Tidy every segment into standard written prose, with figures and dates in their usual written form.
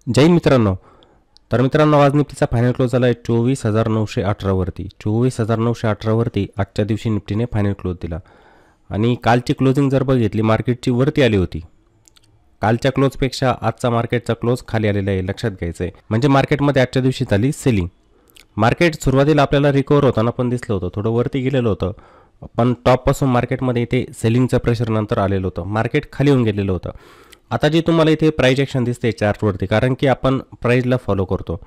जय मित्रांनो. तर मित्रांनो, आज निफ्टीचा फायनल क्लोज झाला आहे 24,918 वरती. 24,918 वरती आजच्या दिवशी निफ्टीने फायनल क्लोज दिला. आणि कालची क्लोजिंग जर बघितली, मार्केटची वरती आली होती. कालच्या क्लोजपेक्षा आजचा मार्केटचा क्लोज खाली आलेला आहे, लक्षात घ्यायचं आहे. म्हणजे मार्केटमध्ये आजच्या दिवशी झाली सेलिंग. मार्केट सुरुवातीला आपल्याला रिकवर होताना पण दिसलं होतं, थोडं वरती गेलेलं होतं, पण टॉपपासून मार्केटमध्ये इथे सेलिंगचं प्रेशर नंतर आलेलं होतं, मार्केट खाली येऊन गेलेलं होतं. आता जी तुम्हाला इथे प्राइस ॲक्शन दिसते चार्टवरती, कारण की आपण प्राईजला फॉलो करतो,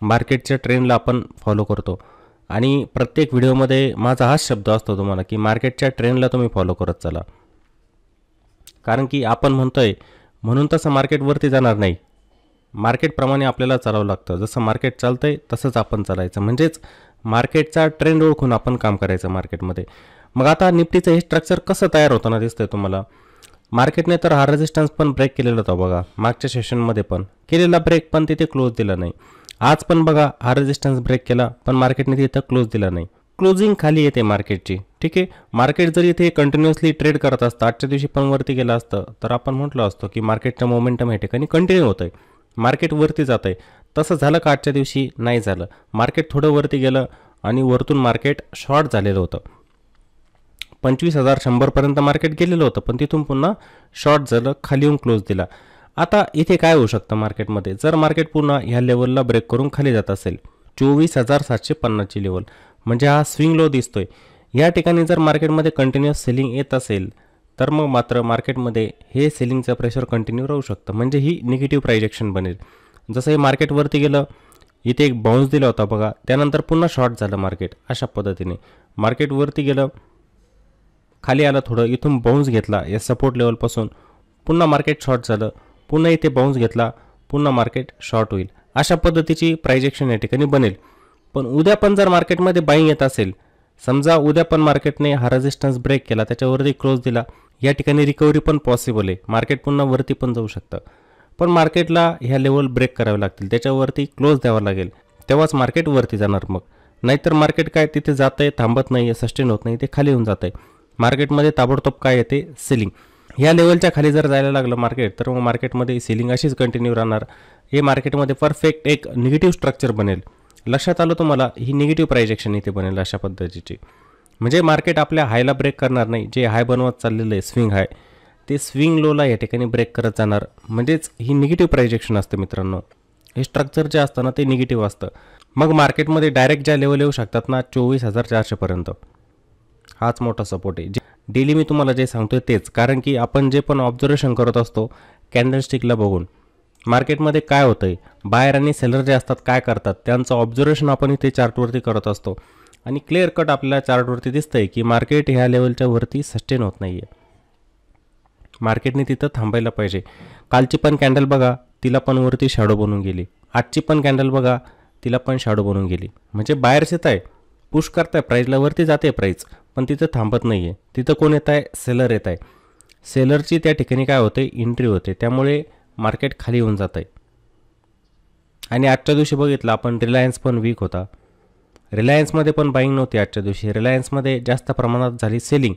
मार्केटच्या ट्रेंडला आपण फॉलो करतो. आणि प्रत्येक व्हिडिओमध्ये माझा हाच शब्द असतो तुम्हाला, की मार्केटच्या ट्रेंडला तुम्ही फॉलो करत चला. कारण की आपण म्हणतोय म्हणून तसं मार्केटवरती जाणार नाही, मार्केटप्रमाणे आपल्याला चालावं लागतं. जसं मार्केट चालतंय तसंच आपण चालायचं, म्हणजेच मार्केटचा ट्रेंड ओळखून आपण काम करायचं मार्केटमध्ये. मग आता निफ्टीचं हे स्ट्रक्चर कसं तयार होताना दिसतंय तुम्हाला. मार्केटने तर हा रेजिस्टन्स पण ब्रेक केलेला होता बघा, मागच्या सेशनमध्ये पण केलेला ब्रेक, पण तिथे क्लोज दिला नाही. आज पण बघा हा रेजिस्टन्स ब्रेक केला, पण मार्केटने तिथं क्लोज दिला नाही. क्लोजिंग खाली येते मार्केटची, ठीक आहे. मार्केट जर इथे कंटिन्युअसली ट्रेड करत असतं, आजच्या दिवशी पण वरती गेलं असतं, तर आपण म्हटलं असतो की मार्केटचं मोमेंटम या ठिकाणी कंटिन्यू होतं आहे, मार्केट वरती जात आहे. तसं झालं का आजच्या दिवशी? नाही झालं. मार्केट थोडं वरती गेलं आणि वरतून मार्केट शॉर्ट झालेलं होतं. 25,100पर्यंत मार्केट गेलेलं होतं, पण तिथून पुन्हा शॉर्ट झालं, खाली येऊन क्लोज दिला. आता इथे काय होऊ शकतं मार्केटमध्ये, जर मार्केट पुन्हा ह्या लेवलला ब्रेक करून खाली जात असेल, 24,750ची लेवल, म्हणजे हा स्विंग लो दिसतोय, या ठिकाणी जर मार्केटमध्ये कंटिन्युअस सेलिंग येत असेल, तर मग मात्र मार्केटमध्ये हे सेलिंगचं प्रेशर कंटिन्यू राहू शकतं, म्हणजे ही निगेटिव्ह प्राइस ॲक्शन बनेल. जसं हे मार्केटवरती गेलं, इथे एक बाउन्स दिला होता बघा, त्यानंतर पुन्हा शॉर्ट झालं मार्केट, अशा पद्धतीने मार्केटवरती गेलं, खाली आलं थोडं, इथून बाउन्स घेतला या सपोर्ट लेवलपासून, पुन्हा मार्केट शॉर्ट झालं, पुन्हा इथे बाउन्स घेतला, पुन्हा मार्केट शॉर्ट होईल, अशा पद्धतीची प्राइस ॲक्शन या ठिकाणी बनेल. पण उद्या पण जर मार्केटमध्ये बाईंग येत असेल, समजा उद्या पण मार्केटने हा रेजिस्टन्स ब्रेक केला, त्याच्यावरती क्लोज दिला, या ठिकाणी रिकव्हरी पण पॉसिबल आहे, मार्केट पुन्हा वरती पण जाऊ शकतं. पण मार्केटला ह्या लेवल ब्रेक करावे लागतील, त्याच्यावरती क्लोज द्यावा लागेल, तेव्हाच मार्केट वरती जाणार. मग नाहीतर मार्केट काय तिथे जात आहे, थांबत नाही आहे, सस्टेन होत नाही, ते खाली येऊन जात आहे. मार्केटमध्ये ताबडतोब काय येते, सेलिंग. ह्या लेवलच्या खाली जर जायला लागलं मार्केट, तर मग मार्केटमध्ये सेलिंग अशीच कंटिन्यू राहणार. हे मार्केटमध्ये परफेक्ट एक निगेटिव्ह स्ट्रक्चर बनेल. लक्षात आलं तुम्हाला, ही निगेटिव्ह प्राइस ॲक्शन इथे बनेल अशा पद्धतीची. म्हणजे मार्केट आपल्या हायला ब्रेक करणार नाही, जे हाय बनवत चाललेलं आहे स्विंग हाय, ते स्विंग लोला या ठिकाणी ब्रेक करत जाणार, म्हणजेच ही निगेटिव्ह प्राइस ॲक्शन असते मित्रांनो. हे स्ट्रक्चर जे असतं ना, ते निगेटिव्ह असतं. मग मार्केटमध्ये डायरेक्ट ज्या लेवल येऊ शकतात ना, 24,400पर्यंत, हाच मोठा सपोर्ट आहे. डेली मी तुम्हाला जे सांगतोय तेच, कारण की आपण जे पण ऑब्झर्वेशन करत असतो कॅन्डलस्टिकला बघून, मार्केटमध्ये काय होतं आहे, बायर आणि सेलर जे असतात काय करतात, त्यांचं ऑब्झर्वेशन आपण इथे चार्टवरती करत असतो. आणि क्लिअर कट आपल्याला चार्टवरती दिसतंय की मार्केट ह्या लेवलच्या वरती सस्टेन होत नाही आहे, मार्केटने तिथं थांबायला पाहिजे. कालची पण कॅन्डल बघा, तिला पण वरती शॅडो बनून गेली. आजची पण कॅन्डल बघा, तिला पण शॅडो बनून गेली. म्हणजे बायर्स येत आहे, पुश करताय, प्राईजला वरती जाते प्राईज, पण तिथं थांबत नाही आहे. तिथं कोण येत आहे? सेलर येत आहे. सेलरची त्या ठिकाणी काय होते, एंट्री होते, त्यामुळे मार्केट खाली येऊन जात आहे. आणि आजच्या दिवशी बघितलं आपण, रिलायन्स पण वीक होता, रिलायन्समध्ये पण बाईंग नव्हती आजच्या दिवशी, रिलायन्समध्ये जास्त प्रमाणात झाली सेलिंग.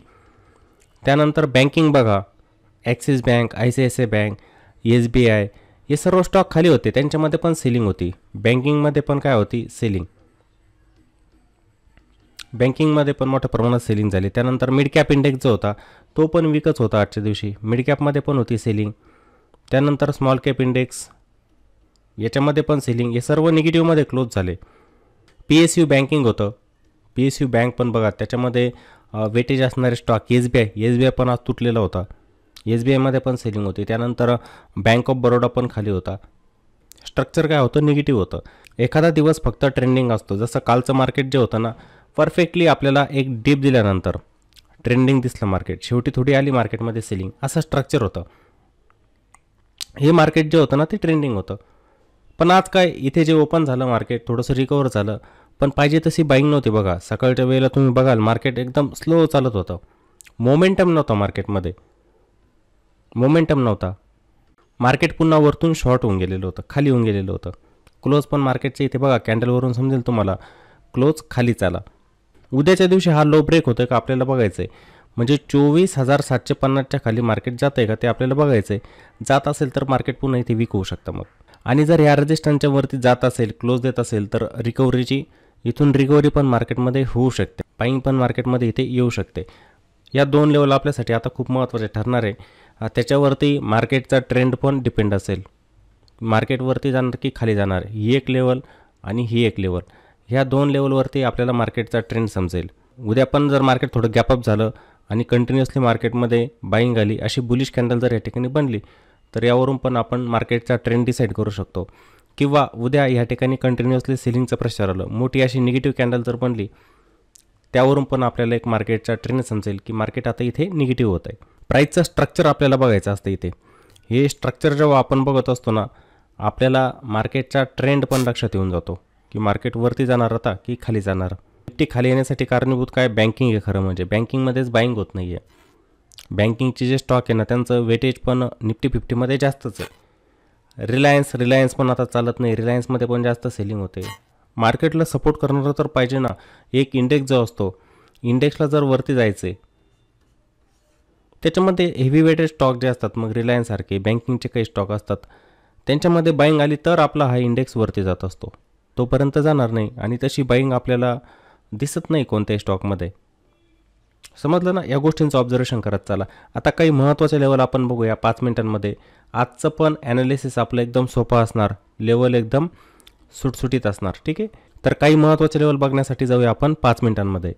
त्यानंतर बँकिंग बघा, axis bank, ICICI bank, SBI, हे सर्व स्टॉक खाली होते, त्यांच्यामध्ये पण सेलिंग होती. बँकिंगमध्ये पण काय होती, सेलिंग. बँकिंगमध्ये पण मोठ्या प्रमाणात सेलिंग झाली. त्यानंतर मिड कॅप इंडेक्स जो होता, तो पण वीकच होता आजच्या दिवशी, मिड कॅपमध्ये पण होती सेलिंग. त्यानंतर स्मॉल कॅप इंडेक्स, याच्यामध्ये पण सेलिंग, हे सर्व निगेटिव्हमध्ये क्लोज झाले. PSU बँकिंग होतं, PSU बँक पण बघा, त्याच्यामध्ये वेटेज असणारे स्टॉक, SBI पण आज तुटलेला होता, SBIमध्ये पण सेलिंग होती. त्यानंतर बँक ऑफ बरोडा पण खाली होता. स्ट्रक्चर काय होतं, निगेटिव्ह होतं. एखादा दिवस फक्त ट्रेंडिंग असतो, जसं कालचं मार्केट जे होतं ना, परफेक्टली आपल्याला एक डिप दिल्यानंतर ट्रेंडिंग दिसलं मार्केट, शेवटी थोडी आली मार्केटमध्ये सेलिंग, असं स्ट्रक्चर होतं. हे मार्केट जे होतं ना, ते ट्रेंडिंग होतं. पण आज काय, इथे जे ओपन झालं मार्केट, थोडंसं रिकवर झालं, पण पाहिजे तशी बाईंग नव्हती बघा. सकाळच्या वेळेला तुम्ही बघाल, मार्केट एकदम स्लो चालत होतं, मोमेंटम नव्हता मार्केटमध्ये, मोमेंटम नव्हता. मार्केट पुन्हा वरतून शॉर्ट होऊन गेलेलं होतं, खाली येऊन गेलेलं होतं. क्लोज पण मार्केटचे इथे बघा, कॅन्डलवरून समजेल तुम्हाला, क्लोज खालीच आला. उद्याच्या दिवशी हा लो ब्रेक होतोय का आपल्याला बघायचं आहे. म्हणजे 24,750च्या खाली मार्केट जात आहे का ते आपल्याला बघायचं आहे. जात असेल तर मार्केट पुन्हा इथे वीक होऊ शकतं. मग आणि जर ह्या रेजिस्टन्सच्या वरती जात असेल, क्लोज देत असेल, तर इथून रिकव्हरी पण मार्केटमध्ये होऊ शकते, बाईंग पण मार्केटमध्ये इथे येऊ शकते. या 2 लेवल आपल्यासाठी आता खूप महत्त्वाचे ठरणार आहे. त्याच्यावरती मार्केटचा ट्रेंड पण डिपेंड असेल. मार्केटवरती जाणार की खाली जाणार, ही एक लेवल आणि ही एक लेवल. ह्या 2 लेवलवरती आपल्याला मार्केटचा ट्रेंड समजेल. उद्या पण जर मार्केट थोडं गॅपअप झालं आणि कंटिन्युअसली मार्केटमध्ये बाईंग आली, अशी बुलिश कॅन्डल जर या ठिकाणी बनली, तर यावरून पण आपण मार्केटचा ट्रेंड डिसाईड करू शकतो. किंवा उद्या ह्या ठिकाणी कंटिन्युअसली सेलिंगचं प्रेशर आलं, मोठी अशी निगेटिव्ह कॅन्डल जर बनली, त्यावरून पण आपल्याला एक मार्केटचा ट्रेंड समजेल की मार्केट आता इथे निगेटिव्ह होत आहे. प्राईसचं स्ट्रक्चर आपल्याला बघायचं असतं इथे. हे स्ट्रक्चर जेव्हा आपण बघत असतो ना, आपल्याला मार्केटचा ट्रेंड पण लक्षात येऊन जातो की मार्केट वरती जाणार आता की खाली जाणार. निफ्टी खाली येण्यासाठी कारणीभूत काय, बँकिंग आहे. खरं म्हणजे बँकिंगमध्येच बाईंग होत नाही आहे. बँकिंगचे जे स्टॉक आहे ना, त्यांचं वेटेज पण निफ्टी 50मध्ये जास्तच आहे. रिलायन्स पण आता चालत नाही, रिलायन्समध्ये पण जास्त सेलिंग होते. मार्केटला सपोर्ट करणारं तर पाहिजे ना. एक इंडेक्स जो असतो, इंडेक्सला जर वरती जायचं आहे, त्याच्यामध्ये हेवी वेटेड स्टॉक जे असतात, मग रिलायन्ससारखे बँकिंगचे काही स्टॉक असतात, त्यांच्यामध्ये बाईंग आली तर आपला हा इंडेक्स वरती जात असतो. तोपर्यंत जाणार नाही आणि तशी बाईंग आपल्याला दिसत नाही कोणत्याही स्टॉकमध्ये. समजलं ना. या गोष्टींचं ऑब्झर्वेशन करत चला. आता काही महत्त्वाचे लेवल आपण बघूया 5 मिनिटांमध्ये. आजचं पण ॲनालिसिस आपलं एकदम सोपं असणार, लेवल एकदम सुटसुटीत असणार. ठीक आहे. तर काही महत्त्वाचे लेवल बघण्यासाठी जाऊया आपण 5 मिनिटांमध्ये.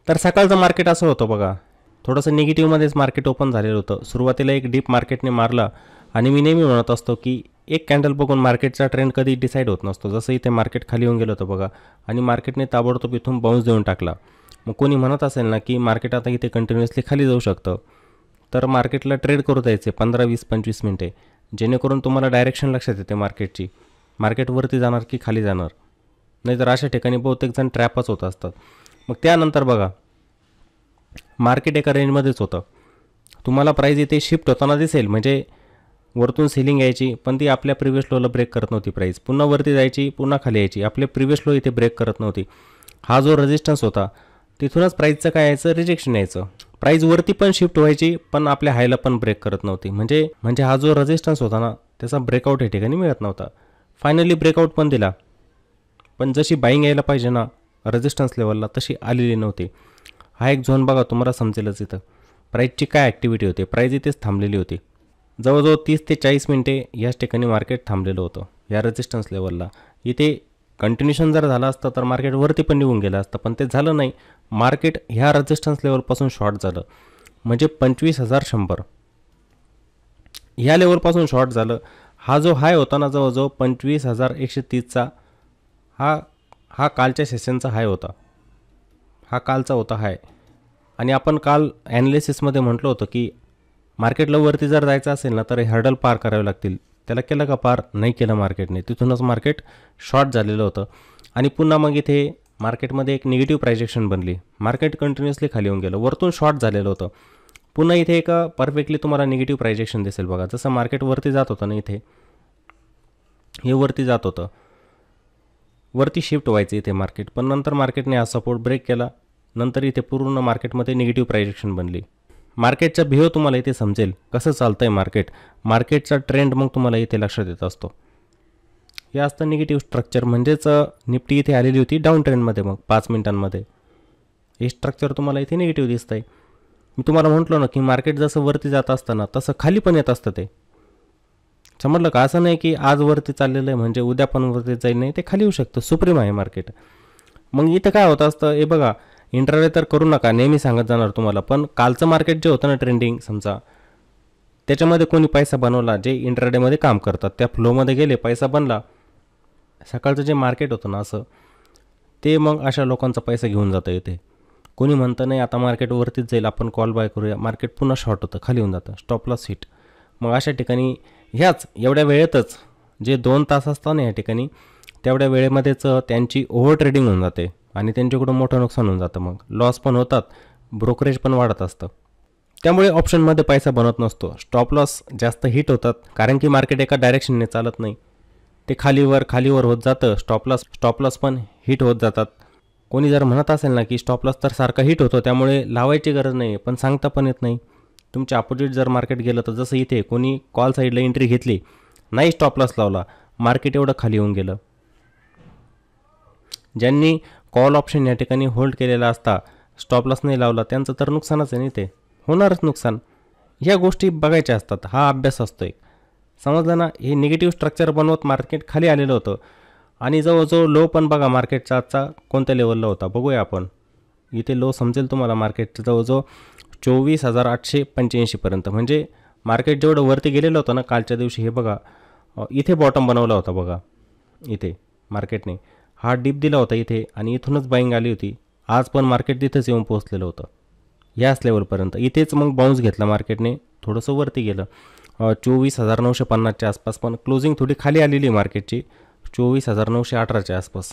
तर सकाळचं मार्केट असं होतं बघा, थोडंसं निगेटिव्हमध्येच मार्केट ओपन झालेलं होतं. सुरुवातीला एक डीप मार्केटने मारला आणि मी नेहमी म्हणत असतो की एक कॅन्डल बघून मार्केटचा ट्रेंड कधी डिसाईड होत नसतो. जसं इथे मार्केट खाली येऊन गेलं होतं बघा आणि मार्केटने ताबडतोब इथून बाउन्स देऊन टाकला. मग कोणी म्हणत असेल ना की मार्केट आता इथे कंटिन्युअसली खाली जाऊ शकतं, तर मार्केटला ट्रेड करू द्यायचे 15, 20, 25 मिनिटे, जेणेकरून तुम्हाला डायरेक्शन लक्षात येते मार्केटची, मार्केटवरती जाणार की खाली जाणार. नाहीतर अशा ठिकाणी बहुतेक जण ट्रॅपच होत असतात. मग त्यानंतर बघा, मार्केट एका रेंजमध्येच होतं. तुम्हाला प्राईज इथे शिफ्ट होताना दिसेल, म्हणजे वरतून सेलिंग यायची, पण ती आपल्या प्रिव्हियस लोला ब्रेक करत नव्हती. प्राईस पुन्हा वरती जायची, पुन्हा खाली यायची, आपले प्रिव्हियस लो इथे ब्रेक करत नव्हती. हा जो रेजिस्टन्स होता, तिथूनच प्राईजचं काय यायचं, रिजेक्शन यायचं. प्राईज वरती पण शिफ्ट व्हायची, पण आपल्या हायला पण ब्रेक करत नव्हती. म्हणजे हा जो रेजिस्टन्स होता ना, त्याचा ब्रेकआउट या ठिकाणी मिळत नव्हता. फायनली ब्रेकआउट पण दिला, पण जशी बाईंग यायला पाहिजे ना रेजिस्टन्स लेवलला, तशी आलेली नव्हती. हा एक झोन बघा, तुम्हाला समजेलच इथं प्राईजची काय ॲक्टिव्हिटी होते. प्राईज इथेच थांबलेली होती. जवळजवळ 30 ते 40 मिनिटे याच ठिकाणी मार्केट थांबलेलं होतं या रेजिस्टन्स लेवलला. इथे कंटिन्युएशन जर झालं असतं तर मार्केट वरती पण निघून गेलं असतं, पण ते झालं नाही. मार्केट ह्या रेजिस्टन्स लेवलपासून शॉर्ट झालं, म्हणजे 25,100 ह्या लेवलपासून शॉर्ट झालं. हा जो हाय होता ना, जवळजवळ 25,130चा, हा कालच्या सेशनचा हाय होता. हा कालचा होता हाय. आणि आपण काल ॲनालिसिसमध्ये म्हटलं होतं की मार्केटला वरती जर जायचं असेल ना, तर हर्डल पार करावे लागतील. त्याला केलं का पार? नाही केलं मार्केटने. तिथूनच मार्केट शॉर्ट झालेलं होतं. आणि पुन्हा मग इथे मार्केटमध्ये एक निगेटिव्ह प्रायजेक्शन बनली. मार्केट कंटिन्युअसली खाली येऊन गेलं, वरतून शॉर्ट झालेलं होतं. पुन्हा इथे एक परफेक्टली तुम्हाला निगेटिव्ह प्रायजेक्शन दिसेल बघा. जसं मार्केट वरती जात होतं ना, इथे हे वरती जात होतं, वरती शिफ्ट व्हायचं इथे मार्केट. पण नंतर मार्केटने हा सपोर्ट ब्रेक केला. नंतर इथे पूर्ण मार्केटमध्ये निगेटिव्ह प्रायजेक्शन बनली. मार्केटचा बिहेव तुम्हाला इथे समजेल कसं चालतं आहे मार्केट. मार्केटचा ट्रेंड मग तुम्हाला इथे लक्षात येत असतो. हे असतं निगेटिव्ह स्ट्रक्चर. म्हणजेच निफ्टी इथे आलेली होती डाऊन ट्रेंडमध्ये. मग 5 मिनिटांमध्ये हे स्ट्रक्चर तुम्हाला इथे निगेटिव्ह दिसतं आहे. मी तुम्हाला म्हटलं ना की मार्केट जसं वरती जात असताना तसं खाली पण येत असतं. ते समजलं का? असं नाही की आज वरती चाललेलं आहे म्हणजे उद्या पण वरती जाईल, नाही, ते खाली येऊ शकतं. सुप्रीम आहे मार्केट. मग इथं काय होतं असतं, हे बघा, इंट्राडे तर करू नका, नेहमी सांगत जाणार तुम्हाला. पण कालचं मार्केट जे होतं ना ट्रेंडिंग, समजा त्याच्यामध्ये कोणी पैसा बनवला, जे इंट्राडेमध्ये काम करतात, त्या फ्लोमध्ये गेले, पैसा बनला. सकाळचं जे मार्केट होतं ना असं, ते मग अशा लोकांचा पैसा घेऊन जातं इथे. कोणी म्हणतं नाही आता मार्केट वरतीच जाईल, आपण कॉल बाय करूया, मार्केट पुन्हा शॉर्ट होतं, खाली होऊन जातं, स्टॉप लॉस हिट. मग अशा ठिकाणी ह्याच एवढ्या वेळेतच जे 2 तास असतात ना या ठिकाणी, तेवढ्या वेळेमध्येच त्यांची ओव्हर ट्रेडिंग होऊन जाते आणि त्यांच्याकडून मोठं नुकसान होऊन जातं. मग लॉस पण होतात, ब्रोकरेज पण वाढत असतं. त्यामुळे ऑप्शनमध्ये पैसा बनत नसतो. स्टॉप लॉस जास्त हिट होतात, कारण की मार्केट एका डायरेक्शनने चालत नाही, ते खालीवर होत जातं. स्टॉप लॉस पण हिट होत जातात. कोणी जर म्हणत असेल ना की स्टॉप लॉस तर सारखा हिट होतो, त्यामुळे लावायची गरज नाही, पण सांगता पण येत नाही. तुमच्या अपोजिट जर मार्केट गेलं तर, जसं इथे कोणी कॉल साईडला एंट्री घेतली, नाही स्टॉप लॉस लावला मार्केट एवढं खाली येऊन गेलं. ज्यांनी कॉल ऑप्शन या ठिकाणी होल्ड केलेला असता, स्टॉप लॉस नाही लावला, त्यांचं तर नुकसानच आहे. नाही ते होणारच नुकसान. ह्या गोष्टी बघायच्या असतात. हा अभ्यास असतो एक. समजलं ना. हे निगेटिव्ह स्ट्रक्चर बनवत मार्केट खाली आलेलं होतं आणि जवळजवळ लो पण बघा मार्केटचा आजचा कोणत्या लेवलला होता बघूया आपण. इथे लो समजेल तुम्हाला मार्केटचं जवळजवळ 24,885 पर्यंत. म्हणजे मार्केट जेवढं वरती गेलेलं होतं ना कालच्या दिवशी, हे बघा इथे बॉटम बनवला होता बघा. इथे मार्केटने हा डीप दिला होता इथे आणि इथूनच बाईंग आली होती. आज पण मार्केट तिथंच येऊन पोहोचलेलं होतं याच लेवलपर्यंत. इथेच मग बाउन्स घेतला मार्केटने, थोडंसं वरती गेलं 24,950च्या आसपास, पण क्लोजिंग थोडी खाली आलेली मार्केटची 24,918च्या आसपास.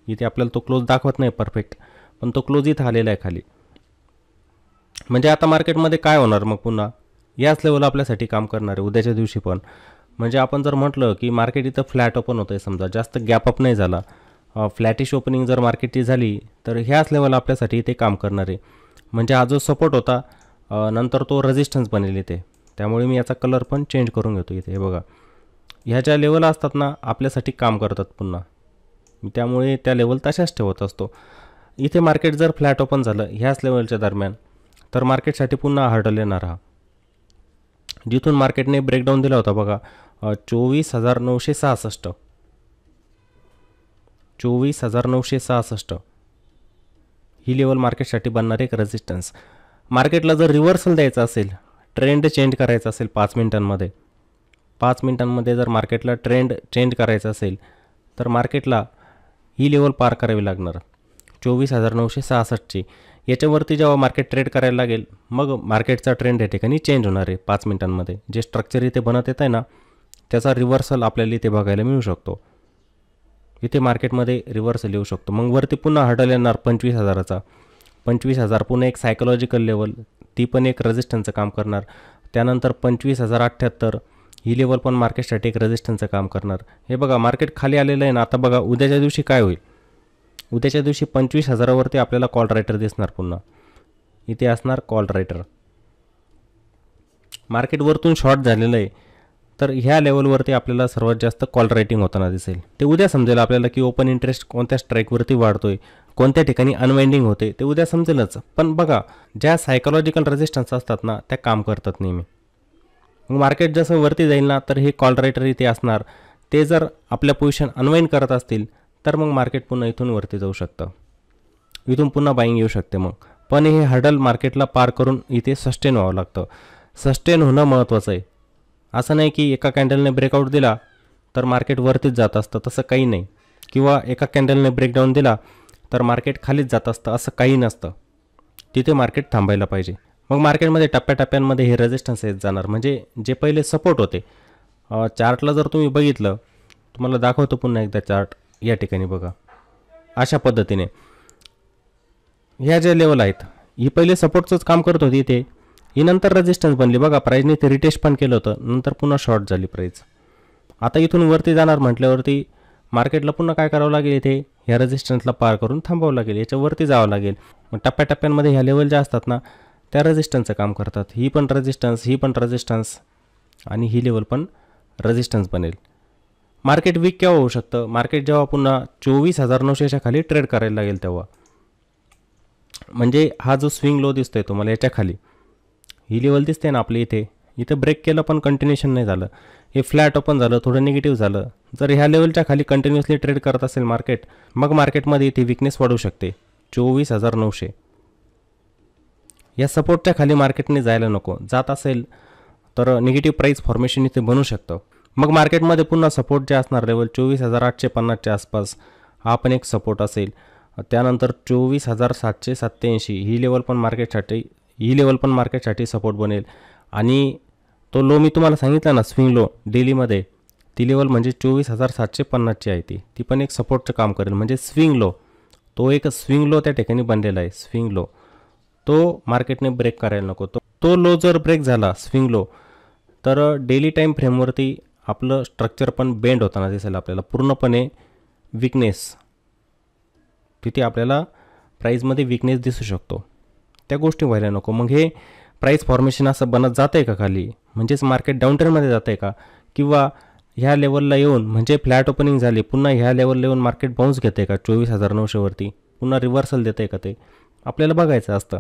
इथे आपल्याला तो क्लोज दाखवत नाही परफेक्ट, पण तो क्लोज इथं आलेला आहे खाली. म्हणजे आता मार्केटमध्ये काय होणार मग पुन्हा याच लेवल आपल्यासाठी काम करणार आहे उद्याच्या दिवशी पण. म्हणजे आपण जर म्हटलं की मार्केट इथं फ्लॅट ओपन होतं आहे, समजा जास्त गॅप अप नाही झाला, फ्लॅटिश ओपनिंग जर मार्केटची झाली तर ह्याच लेवल आपल्यासाठी इथे काम करणार आहे. म्हणजे हा जो सपोर्ट होता नंतर तो रेजिस्टन्स बनेल इथे. त्यामुळे मी याचा कलर पण चेंज करून घेतो इथे. हे बघा ह्या ज्या लेवल असतात ना आपल्यासाठी काम करतात पुन्हा. त्यामुळे त्या लेवल तशाच ठेवत असतो. इथे मार्केट जर फ्लॅट ओपन झालं ह्याच लेवलच्या दरम्यान तर मार्केटसाठी पुन्हा हर्डल येणार हा. जिथून मार्केटने ब्रेकडाऊन दिला होता बघा 24,966, 24,966 ही लेवल मार्केटसाठी बनणार एक रेजिस्टन्स. मार्केटला जर रिव्हर्सल द्यायचा असेल, ट्रेंड चेंज करायचा असेल 5 मिनिटांमध्ये, 5 मिनिटांमध्ये जर मार्केटला ट्रेंड चेंज करायचा असेल तर मार्केटला ही लेवल पार करावी लागणार 24,966ची. याच्यावरती जेव्हा मार्केट ट्रेड करायला लागेल मग मार्केटचा ट्रेंड या ठिकाणी चेंज होणार आहे 5 मिनिटांमध्ये. जे स्ट्रक्चर इथे बनत येत आहे ना त्याचा रिव्हर्सल आपल्याला इथे बघायला मिळू शकतो. इथे मार्केटमध्ये रिव्हर्सल येऊ शकतो. मग वरती पुन्हा हर्डल येणार 25,000चा. 25,000 पुन्हा एक सायकोलॉजिकल लेवल, ती पण एक रेजिस्टन्सचं काम करणार. त्यानंतर 25,078 ही लेवल पण मार्केटसाठी एक रेजिस्टन्सचं काम करणार. हे बघा मार्केट खाली आलेलं आहे ना. आता बघा उद्याच्या दिवशी काय होईल. उद्याच्या दिवशी 25,000वरती आपल्याला कॉल रायटर दिसणार पुन्हा. इथे असणार कॉल रायटर. मार्केट वरतून शॉर्ट झालेलं आहे तर ह्या लेवलवरती आपल्याला सर्वात जास्त कॉल रायटिंग होताना दिसेल. ते उद्या समजेल आपल्याला की ओपन इंटरेस्ट कोणत्या स्ट्राईकवरती वाढतोय, कोणत्या ठिकाणी अनवाइंडिंग होते, ते उद्या समजेलच. पण बघा ज्या सायकोलॉजिकल रेजिस्टन्स असतात ना त्या काम करतात नेहमी. मग मार्केट जसं वरती जाईल ना तर हे कॉल रायटर इथे असणार. ते जर आपल्या पोझिशन अनवाइंड करत असतील तर मग मार्केट पुन्हा इथून वरती जाऊ शकतं, इथून पुन्हा बाईंग येऊ शकते मग. पण हे हर्डल मार्केटला पार करून इथे सस्टेन व्हावं लागतं. सस्टेन होणं महत्त्वाचं आहे. असं नाही की एका कॅन्डलने ब्रेकआउट दिला तर मार्केट वरतीच जात असतं, तसं काही नाही. किंवा एका कॅन्डलने ब्रेकडाऊन दिला तर मार्केट खालीच जात असतं, असं काही नसतं. तिथे मार्केट थांबायला पाहिजे. मग मार्केटमध्ये टप्प्याटप्प्यांमध्ये हे रेजिस्टन्स येत जाणार. म्हणजे जे पहिले सपोर्ट होते चार्टला जर तुम्ही बघितलं, तुम्हाला दाखवतो पुन्हा एकदा चार्ट. या ठिकाणी बघा अशा पद्धतीने ह्या ज्या लेवल आहेत ही पहिले सपोर्टचंच काम करत होती इथे. ही नंतर रेजिस्टन्स बनली बघा. प्राईजने ते रिटेस्ट पण केलं होतं, नंतर पुन्हा शॉर्ट झाली प्राईज. आता इथून वरती जाणार म्हटल्यावरती मार्केटला पुन्हा काय करावं लागेल, इथे ह्या रेजिस्टन्सला पार करून थांबावं लागेल, याच्यावरती जावं लागेल. मग टप्प्याटप्प्यांमध्ये ह्या लेवल ज्या असतात ना त्या रेजिस्टन्सचं काम करतात. ही पण रेजिस्टन्स, ही पण रेजिस्टन्स आणि ही लेवल पण रेजिस्टन्स बनेल. मार्केट वीक केव्हा होऊ शकतं, मार्केट जेव्हा पुन्हा 24,900च्या खाली ट्रेड करायला लागेल तेव्हा. म्हणजे हा जो स्विंग लो दिसतोय तुम्हाला याच्या खाली ही लेवल दिसते ना आपली, इथे ब्रेक केलं पण कंटिन्युएशन नाही झालं, हे फ्लॅट ओपन झालं, थोडं निगेटिव्ह झालं. जर ह्या लेवलच्या खाली कंटिन्युअसली ट्रेड करत असेल मार्केट, मग मार्केटमध्ये इथे विकनेस वाढू शकते 24,900. या सपोर्टच्या खाली मार्केटने जायला नको. जात असेल तर निगेटिव्ह प्राईस फॉर्मेशन इथे बनू शकतं. मग मार्केटमध्ये पुन्हा सपोर्ट जे असणार लेवल 24,850च्या आसपास हा पण एक सपोर्ट असेल. त्यानंतर 24,787 ही लेवल पण मार्केटसाठी सपोर्ट बनेल. आणि तो लो मी तुम्हाला सांगितला ना स्विंग लो डेलीमध्ये, ती लेवल म्हणजे 24,750ची आहे. ती पण एक सपोर्टचं काम करेल. म्हणजे स्विंग लो, तो एक स्विंग लो त्या ठिकाणी बनलेला आहे. स्विंग लो तो मार्केटने ब्रेक करायला नको. तो लो जर ब्रेक झाला स्विंग लो तर डेली टाईम फ्रेमवरती आपलं स्ट्रक्चर पण बेंड होताना दिसेल आपल्याला. पूर्णपणे विकनेस, तिथे आपल्याला प्राईजमध्ये विकनेस दिसू शकतो. त्या गोष्टी व्हायला नको. मग हे प्राईस फॉर्मेशन असं बनत जातं आहे का खाली, म्हणजेच मार्केट डाऊन ट्रेंडमध्ये जातं आहे का, किंवा ह्या लेवलला येऊन म्हणजे फ्लॅट ओपनिंग झाली, पुन्हा ह्या लेवलला येऊन मार्केट बाउन्स घेते का 24,900 वरती, पुन्हा रिव्हर्सल देते का ते आपल्याला बघायचं असतं.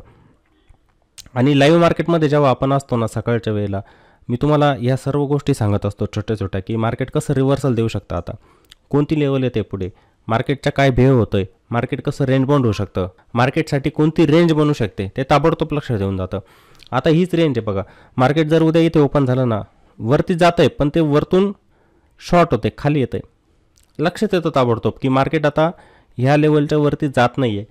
आणि लाईव्ह मार्केटमध्ये जेव्हा आपण असतो ना सकाळच्या वेळेला, मी तुम्हाला या सर्व गोष्टी सांगत असतो छोट्या छोट्या, की मार्केट कसं रिव्हर्सल देऊ शकतं, आता कोणती लेवल येते पुढे, मार्केटचा काय बिहेव होतोय, मार्केट कसं रेंज बाउंड होऊ शकतं, मार्केटसाठी कोणती रेंज बनू शकते ते ताबडतोब लक्षात येऊन जातं. आता हीच रेंज आहे बघा, मार्केट जर उद्या इथे ओपन झालं ना, वरती जात आहे पण ते वरतून शॉर्ट होते, खाली येते, लक्षात येतं ताबडतोब की मार्केट आता ह्या लेवलच्या वरती जात नाही आहे,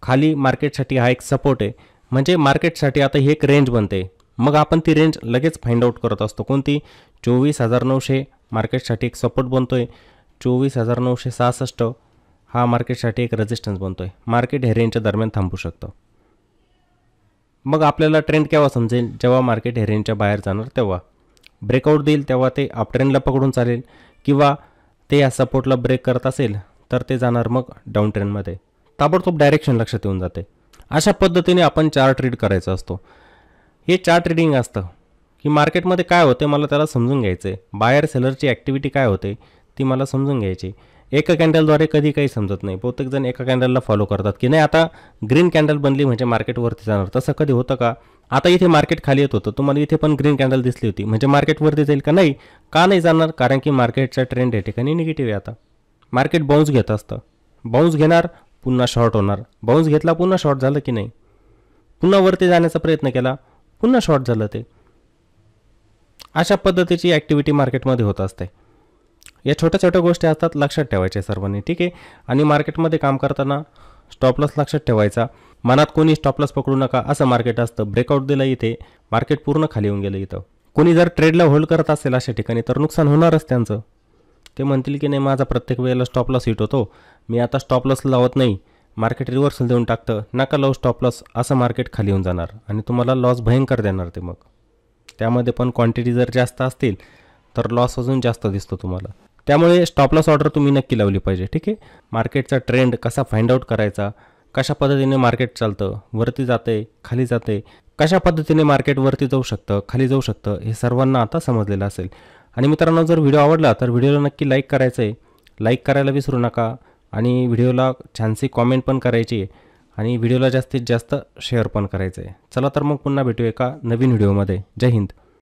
खाली मार्केटसाठी हा एक सपोर्ट आहे, म्हणजे मार्केटसाठी आता ही एक रेंज बनते. मग आपण ती रेंज लगेच फाइंड आउट करत असतो, कोणती 24,900 मार्केटसाठी एक सपोर्ट बनतोय, 24,966 हा मार्केटसाठी एक रेजिस्टन्स बनतोय. मार्केट हे रेंजच्या दरम्यान थांबू शकतं. मग आपल्याला ट्रेंड केव्हा समजेल, जेव्हा मार्केट हे रेंजच्या बाहेर जाणार तेव्हा ब्रेकआउट देईल, तेव्हा ते अप ट्रेंडला पकडून चालेल, किंवा ते या सपोर्टला ब्रेक करत असेल तर ते जाणार मग डाऊन ट्रेंडमध्ये, ताबडतोब डायरेक्शन लक्षात येऊन जाते. अशा पद्धतीने आपण चार्ट रीड करायचा असतो. हे चार्ट रीडिंग असतं की मार्केटमध्ये काय होते मला त्याला समजून घ्यायचं आहे, बायर सेलरची ॲक्टिव्हिटी काय होते ती मला समजून घ्यायची. एका कॅन्डलद्वारे कधी काही समजत नाही, बहुतेकजण एका कॅन्डलला फॉलो करतात की नाही आता ग्रीन कॅन्डल बनली म्हणजे मार्केटवरती जाणार, तसं कधी होतं का? आता इथे मार्केट खाली येत होतं, तुम्हाला इथे पण ग्रीन कॅन्डल दिसली होती म्हणजे मार्केट वरती जाईल का? नाही, का नाही जाणार? कारण की मार्केटचा ट्रेंड या ठिकाणी निगेटिव्ह आहे. आता मार्केट बाउन्स घेत असतं, बाउन्स घेणार पुन्हा शॉर्ट होणार, बाउन्स घेतला पुन्हा शॉर्ट झालं की नाही, पुन्हा वरती जाण्याचा प्रयत्न केला पुन्हा शॉर्ट झालं, ते अशा पद्धतीची ॲक्टिव्हिटी मार्केटमध्ये होत असते. या छोट्या छोट्या गोष्टी असतात, लक्षात ठेवायच्या सर्वांनी, ठीक आहे. आणि मार्केटमध्ये काम करताना स्टॉपलॉस लक्षात ठेवायचा, मनात कोणी स्टॉपलॉस पकडू नका, असं मार्केट असतं. ब्रेकआउट दिलं इथे, मार्केट पूर्ण खाली येऊन गेलं इथं, कोणी जर ट्रेडला होल्ड करत असेल अशा ठिकाणी तर नुकसान होणारच त्यांचं. ते म्हणतील की नाही माझा प्रत्येक वेळेला स्टॉपलॉस हिट होतो, मी आता स्टॉपलॉस लावत नाही, मार्केट रिव्हर्सल देऊन टाकतं, नका लावू स्टॉपलॉस, असं मार्केट खाली येऊन जाणार आणि तुम्हाला लॉस भयंकर देणार ते. मग त्यामध्ये पण क्वांटिटी जर जास्त असतील तर लॉस अजून जास्त दिसतो तुम्हाला. त्यामुळे स्टॉपलॉस ऑर्डर तुम्ही नक्की लावली पाहिजे, ठीक आहे. मार्केटचा ट्रेंड कसा फाइंड आउट करायचा, कशा पद्धतीने मार्केट चालतं, वरती जाते खाली जाते, कशा पद्धतीने मार्केट वरती जाऊ शकतं खाली जाऊ शकतं, हे सर्वांना आता समजलेलं असेल. आणि मित्रांनो, जर व्हिडिओ आवडला तर व्हिडिओला नक्की लाईक करायचं आहे, लाईक करायला विसरू नका, आणि व्हिडिओला छानशी कॉमेंट पण करायची आहे, आणि व्हिडिओला जास्तीत जास्त शेअर पण करायचं आहे. चला तर मग पुन्हा भेटू एका नवीन व्हिडिओमध्ये. जय हिंद.